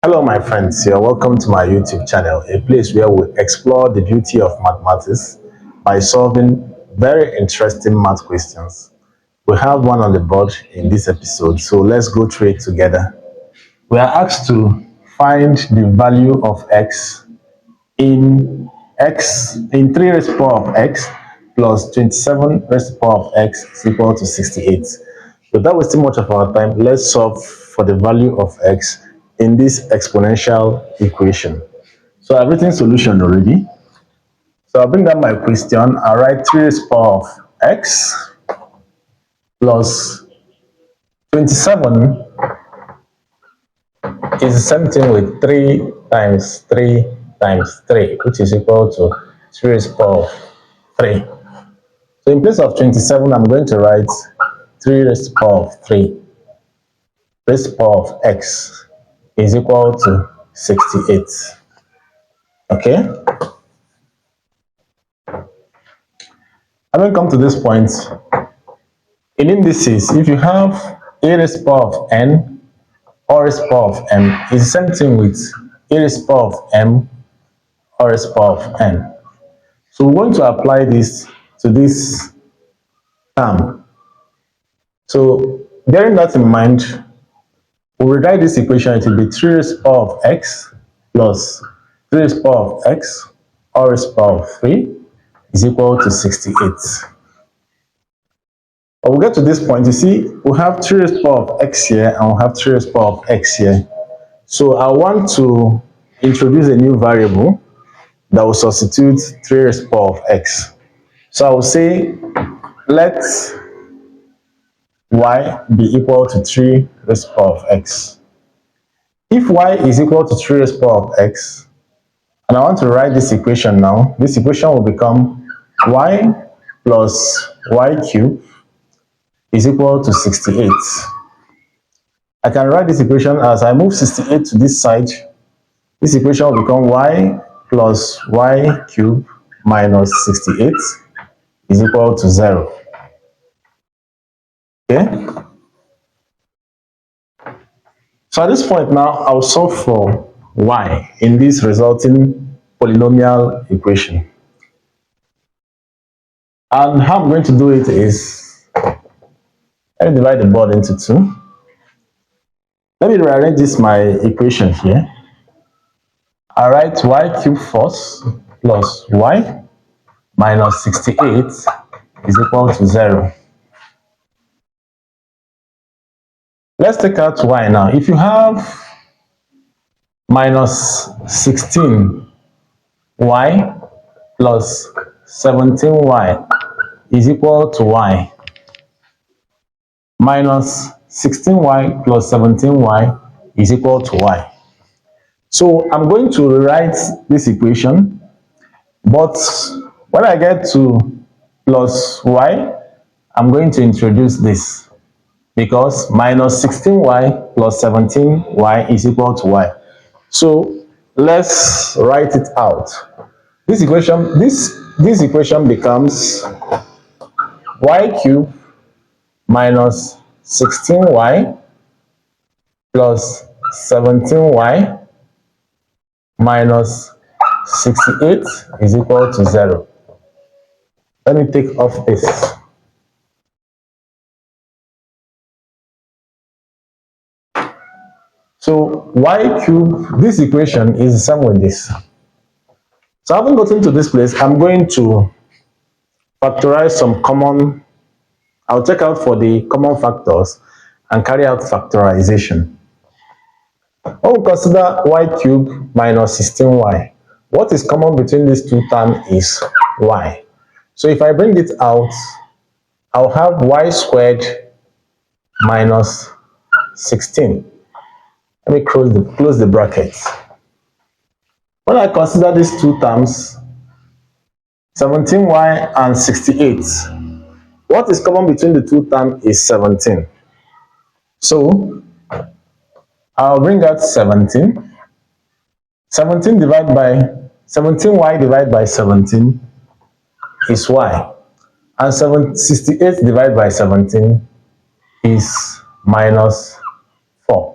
Hello, my friends. You're welcome to my YouTube channel, a place where we explore the beauty of mathematics by solving very interesting math questions. We have one on the board in this episode, so let's go through it together. We are asked to find the value of x in 3 raised to the power of x plus 27 raised to the power of x is equal to 68. Without wasting much of our time, let's solve for the value of x in this exponential equation. So I've written solution already. So I'll bring down my question. I'll write 3 raised to the power of x plus 27 is the same thing with 3 times 3 times 3, which is equal to 3 raised to the power of 3. So in place of 27, I'm going to write 3 raised to the power of 3 raised to the power of x is equal to 68. Okay? Having come to this point, in indices, if you have a raised to the power of n or raised to the power of m, it's the same thing with a raised to the power of m or raised to the power of n. So we're going to apply this to this term. So bearing that in mind, we'll rewrite this equation. It will be 3 raised to the power of x plus 3 raised to the power of x or raised to the power of 3 is equal to 68. But we'll get to this point. You see, we have 3 raised to the power of x here and we have 3 raised to the power of x here. So I want to introduce a new variable that will substitute 3 raised to the power of x. So I will say, let y be equal to 3 raised to the power of x. If y is equal to 3 raised to the power of x, and I want to write this equation now, this equation will become y plus y cubed is equal to 68. I can write this equation as I move 68 to this side. This equation will become y plus y cubed minus 68 is equal to 0. Okay? So at this point now, I'll solve for y in this resulting polynomial equation. And how I'm going to do it is, let me divide the board into 2. Let me rearrange this my equation here. I write y cubed first plus y minus 68 is equal to 0. Let's take out y now. If you have minus 16y plus 17y is equal to y, minus 16y plus 17y is equal to y. So I'm going to rewrite this equation, but when I get to plus y, I'm going to introduce this, because minus 16y plus 17y is equal to y. So let's write it out. This equation becomes y cubed minus 16y plus 17y minus 68 is equal to 0. Let me take off this. So y cubed, this equation is the same with this. So having gotten to this place, I'm going to factorize some common. I'll check out for the common factors and carry out factorization. When we consider y cubed minus 16y, what is common between these two terms is y. So if I bring it out, I'll have y squared minus 16. Let me close the brackets. When I consider these two terms, 17y and 68, what is common between the two terms is 17. So I'll bring out 17. 17y divided by 17 is y. And 68 divided by 17 is minus 4.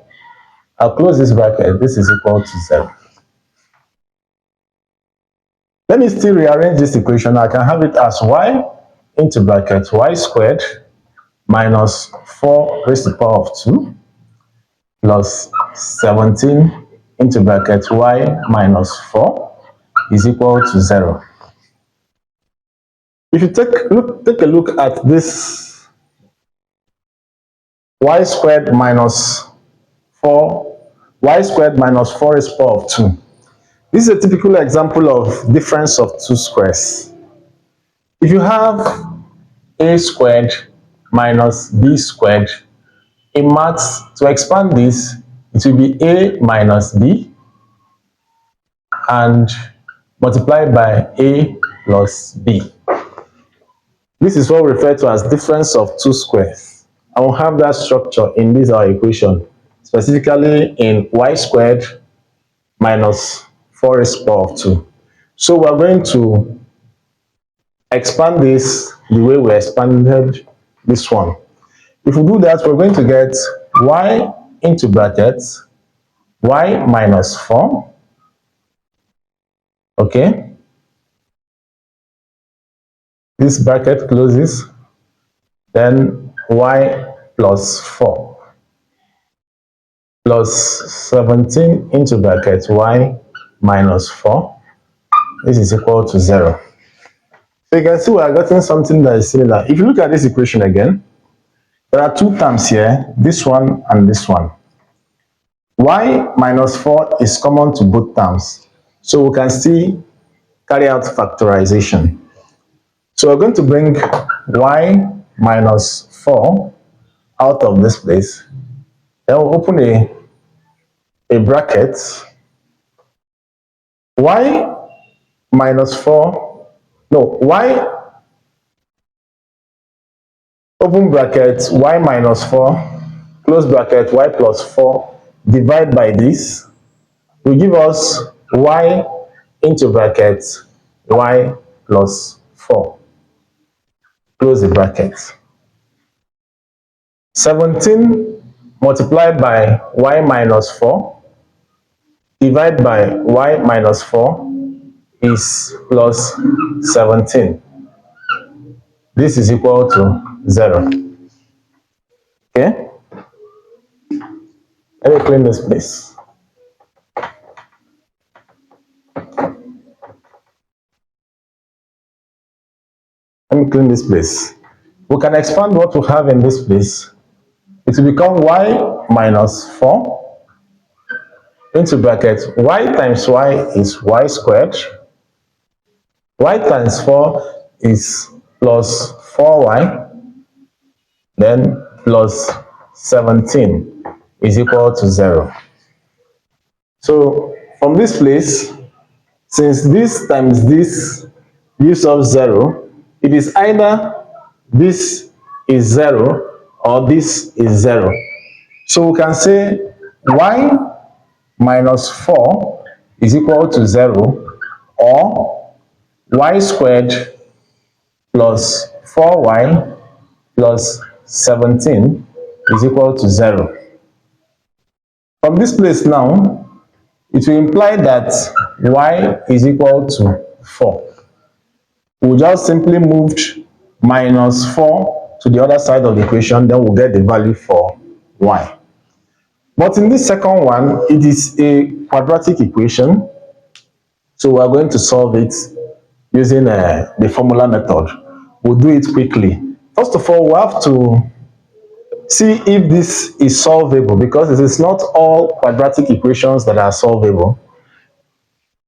I'll close this bracket. This is equal to 0. Let me still rearrange this equation. I can have it as y into bracket y squared minus 4 raised to the power of 2 plus 17 into bracket y minus 4 is equal to 0. If you take a look at this y squared minus 4, y squared minus 4 raised to the power of 2. This is a typical example of difference of two squares. If you have a squared minus b squared, in maths, to expand this, it will be a minus b and multiplied by a plus b. This is what we refer to as difference of two squares. I will have that structure in this our equation, specifically in y squared minus 4 raised to the power of 2. So we are going to expand this the way we expanded this one. If we do that, we're going to get y into brackets y minus 4, okay, this bracket closes, then y plus 4 plus 17 into bracket y minus 4, this is equal to 0. So you can see we are getting something that is similar. If you look at this equation again, there are two terms here, this one and this one. Y minus 4 is common to both terms, so we can still carry out factorization. So we're going to bring y minus 4 out of this place. Then we'll open a bracket. Y minus 4, no, y, open bracket, y minus 4, close bracket, y plus 4, divide by this, will give us y into bracket, y plus 4. Close the bracket. 17 multiplied by y minus 4 divided by y minus 4 is plus 17. This is equal to 0. Okay? Let me clean this place. Let me clean this place. We can expand what we have in this place. It will become y minus 4 into bracket y times y is y squared. Y times 4 is plus 4y, then plus 17 is equal to 0. So from this place, since this times this gives us 0, it is either this is 0 or this is 0. So we can say y minus 4 is equal to 0, or y squared plus 4y plus 17 is equal to 0. From this place now, it will imply that y is equal to 4. We just simply moved minus 4 to the other side of the equation, then we'll get the value for y. But in this second one, it is a quadratic equation, so we are going to solve it using the formula method. We'll do it quickly. First of all, we have to see if this is solvable, because it is not all quadratic equations that are solvable.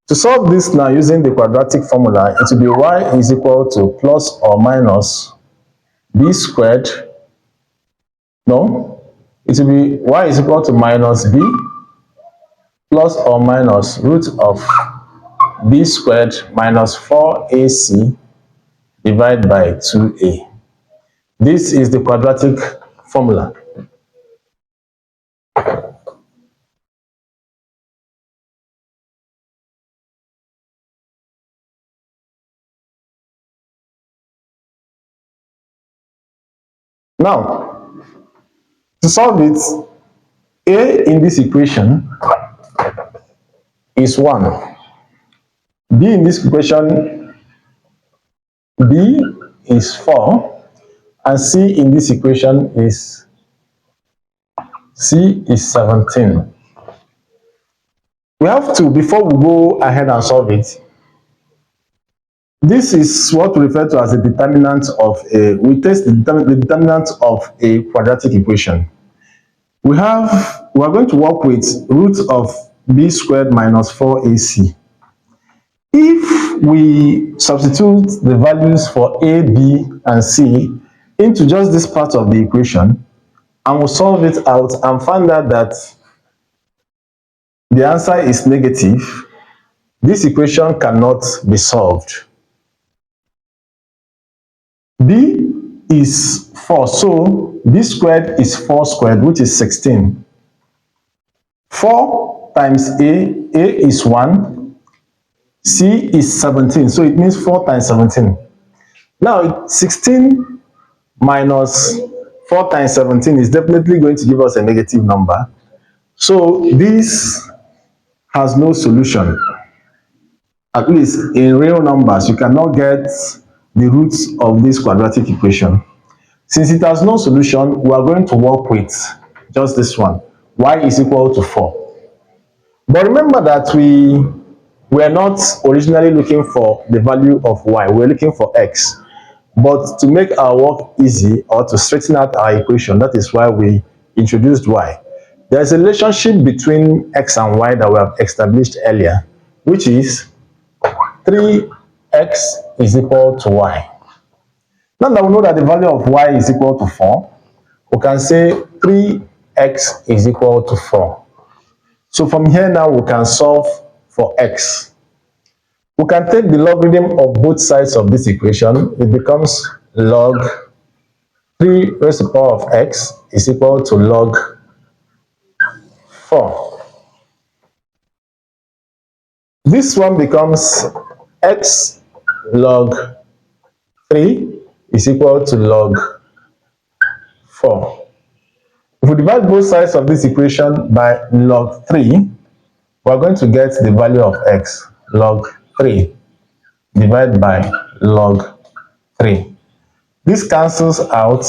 To solve this now using the quadratic formula, it will be y is equal to plus or minus b squared. No, it will be y is equal to minus b plus or minus root of b squared minus 4ac divided by 2a. This is the quadratic formula. Now, to solve it, A in this equation is 1. B in this equation, B is 4. And C in this equation is 17. We have to, before we go ahead and solve it, this is what we refer to as the determinant of we test the determinant of a quadratic equation. We are going to work with root of b squared minus 4ac. If we substitute the values for a, b, and c into just this part of the equation, and we'll solve it out and find out that the answer is negative, this equation cannot be solved. B is 4, so b squared is 4 squared, which is 16. 4 times a is 1, c is 17, so it means 4 times 17. Now 16 minus 4 times 17 is definitely going to give us a negative number. So this has no solution. At least in real numbers, you cannot get the roots of this quadratic equation. Since it has no solution, we are going to work with just this one. Y is equal to 4. But remember that we were not originally looking for the value of y. We're looking for x. But to make our work easy, or to straighten out our equation, that is why we introduced y. There's a relationship between x and y that we have established earlier, which is 3x is equal to y. Now that we know that the value of y is equal to 4, we can say 3x is equal to 4. So from here now we can solve for x. We can take the logarithm of both sides of this equation. It becomes log 3 raised to the power of x is equal to log 4. This one becomes x log 3 is equal to log 4. If we divide both sides of this equation by log 3, we are going to get the value of x, log 3, divided by log 3. This cancels out.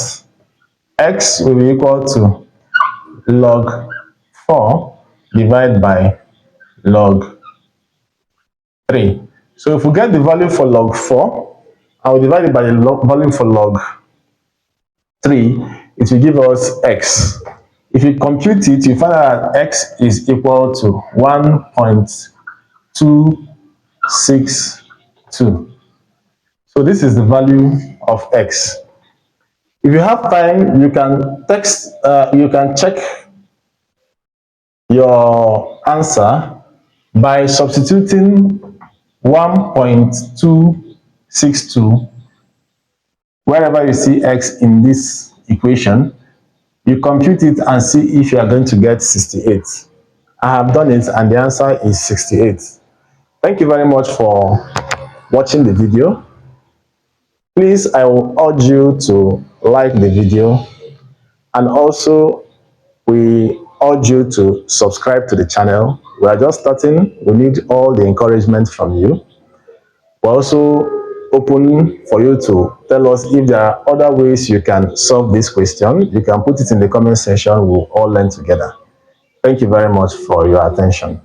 X will be equal to log 4 divided by log 3. So if we get the value for log 4, and we divide it by the value for log 3, it will give us x. If you compute it, you find out that x is equal to 1.262. So this is the value of x. If you have time, you can check your answer by substituting 1.262 wherever you see x in this equation. You compute it and see if you are going to get 68. I have done it and the answer is 68. Thank you very much for watching the video. Please, I will urge you to like the video, and also we urge you to subscribe to the channel. We are just starting. We need all the encouragement from you. We're also open for you to tell us if there are other ways you can solve this question. You can put it in the comment section. We'll all learn together. Thank you very much for your attention.